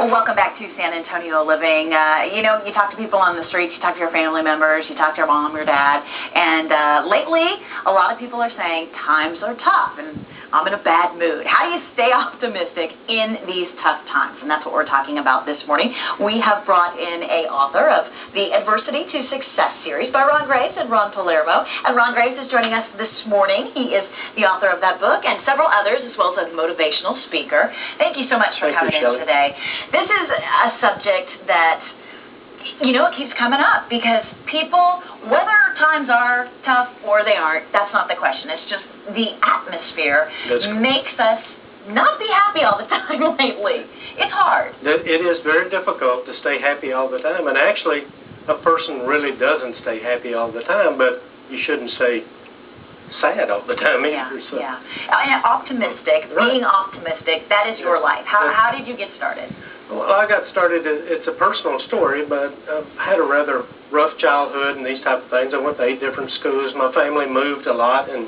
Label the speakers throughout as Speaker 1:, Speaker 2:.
Speaker 1: Well, welcome back to San Antonio Living. You talk to people on the streets, you talk to your family members, you talk to your mom, your dad, and lately, a lot of people are saying times are tough, and I'm in a bad mood. How do you stay optimistic in these tough times? And that's what we're talking about this morning. We have brought in a author of the Adversity to Success series by Ron Graves and Ron Palermo. And Ron Graves is joining us this morning. He is the author of that book and several others, as well as a motivational speaker. Thank you so much for coming in today. This is a subject that, it keeps coming up because people, whether times are tough or they aren't, that's not the question. It's just the atmosphere makes us not be happy all the time lately. It's hard.
Speaker 2: It is very difficult to stay happy all the time. And actually, a person really doesn't stay happy all the time, but you shouldn't stay sad all the time either.
Speaker 1: Yeah. And optimistic, being optimistic, that is your life. How did you get started?
Speaker 2: Well, I got started, it's a personal story, but I had a rather rough childhood and these type of things. I went to 8 different schools. My family moved a lot, and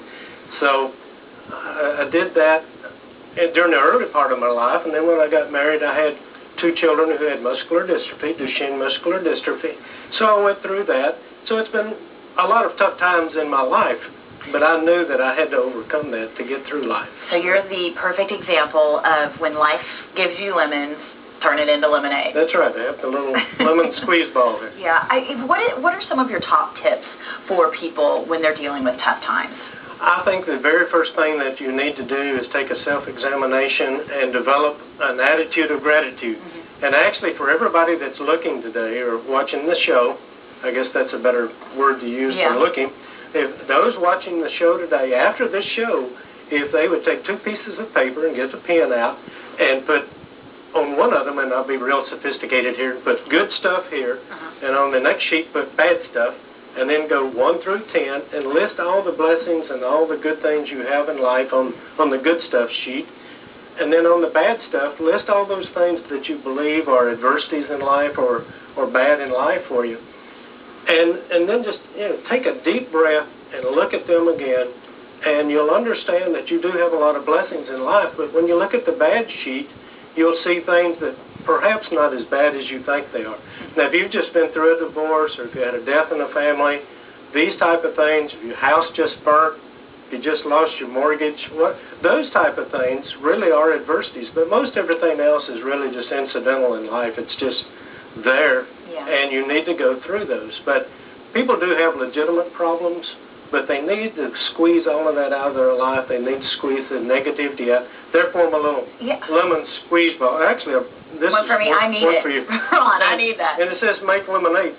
Speaker 2: so I did that during the early part of my life. And then when I got married, I had 2 children who had muscular dystrophy, Duchenne muscular dystrophy. So I went through that. So it's been a lot of tough times in my life, but I knew that I had to overcome that to get through life.
Speaker 1: So you're the perfect example of when life gives you lemons, turn it into lemonade.
Speaker 2: That's right. They have the little lemon squeeze ball there.
Speaker 1: Yeah. What are some of your top tips for people when they're dealing with tough times?
Speaker 2: I think the very first thing that you need to do is take a self-examination and develop an attitude of gratitude. And actually, for everybody that's looking today or watching the show, I guess that's a better word to use than looking, if those watching the show today, after this show, if they would take 2 pieces of paper and get the pen out and put on one of them, and I'll be real sophisticated here, put good stuff here, and on the next sheet put bad stuff, and then go 1 through 10 and list all the blessings and all the good things you have in life on the good stuff sheet. And then on the bad stuff, list all those things that you believe are adversities in life or bad in life for you. And then just take a deep breath and look at them again, and you'll understand that you do have a lot of blessings in life. But when you look at the bad sheet, you'll see things that perhaps not as bad as you think they are. Now, if you've just been through a divorce, or if you had a death in the family, these type of things, if your house just burnt, if you just lost your mortgage, those type of things really are adversities. But most everything else is really just incidental in life. It's just there, and you need to go through those. But people do have legitimate problems, but they need to squeeze all of that out of their life. They need to squeeze the negativity out. Therefore, my little lemon squeeze ball. Actually, this
Speaker 1: one for me. I need it.
Speaker 2: For you.
Speaker 1: Ron, I need that.
Speaker 2: And it says make lemonade.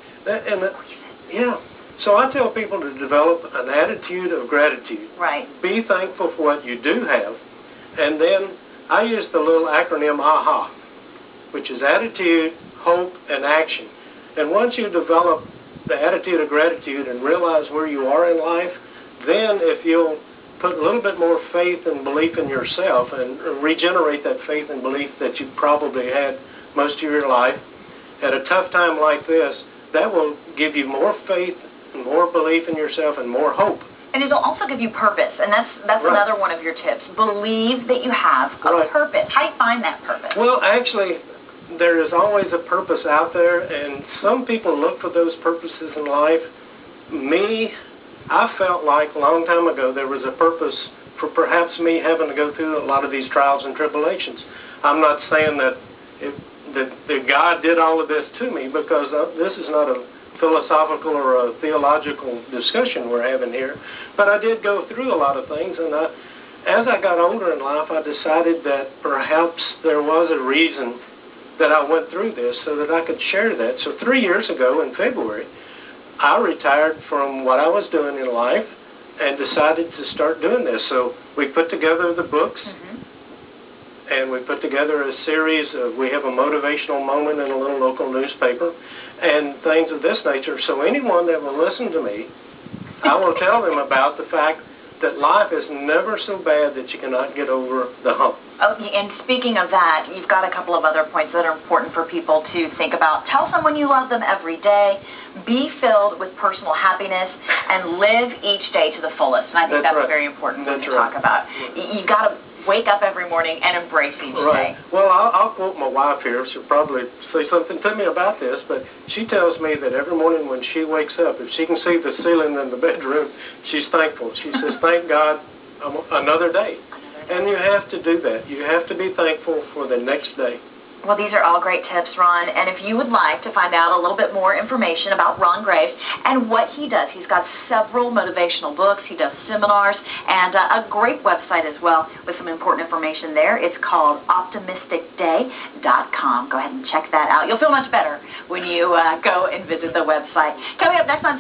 Speaker 2: So I tell people to develop an attitude of gratitude.
Speaker 1: Right.
Speaker 2: Be thankful for what you do have. And then I use the little acronym AHA, which is attitude, hope, and action. And once you develop the attitude of gratitude and realize where you are in life, then if you'll put a little bit more faith and belief in yourself and regenerate that faith and belief that you probably had most of your life, at a tough time like this, that will give you more faith and more belief in yourself and more hope.
Speaker 1: And it'll also give you purpose, and that's another one of your tips. Believe that you have a purpose. How do you find that purpose?
Speaker 2: Well, actually, there is always a purpose out there, and some people look for those purposes in life. Me, I felt like a long time ago there was a purpose for perhaps me having to go through a lot of these trials and tribulations. I'm not saying that God did all of this to me, because this is not a philosophical or a theological discussion we're having here, but I did go through a lot of things, and as I got older in life, I decided that perhaps there was a reason that I went through this so that I could share that. So 3 years ago in February, I retired from what I was doing in life and decided to start doing this. So we put together the books, and we put together a series of, we have a motivational moment in a little local newspaper and things of this nature. So anyone that will listen to me, I will tell them about the fact that life is never so bad that you cannot get over the hump.
Speaker 1: Oh, and speaking of that, you've got a couple of other points that are important for people to think about. Tell someone you love them every day. Be filled with personal happiness and live each day to the fullest. And I think that's very important to talk about. You've got to wake up every morning and embrace each
Speaker 2: Right.
Speaker 1: day.
Speaker 2: Well, I'll quote my wife here. She'll probably say something to me about this, but she tells me that every morning when she wakes up, if she can see the ceiling in the bedroom, she's thankful. She says, thank God, another day. And you have to do that. You have to be thankful for the next day.
Speaker 1: Well, these are all great tips, Ron, and if you would like to find out a little bit more information about Ron Graves and what he does, he's got several motivational books, he does seminars, and a great website as well with some important information there. It's called optimisticday.com. Go ahead and check that out. You'll feel much better when you go and visit the website. Coming up next on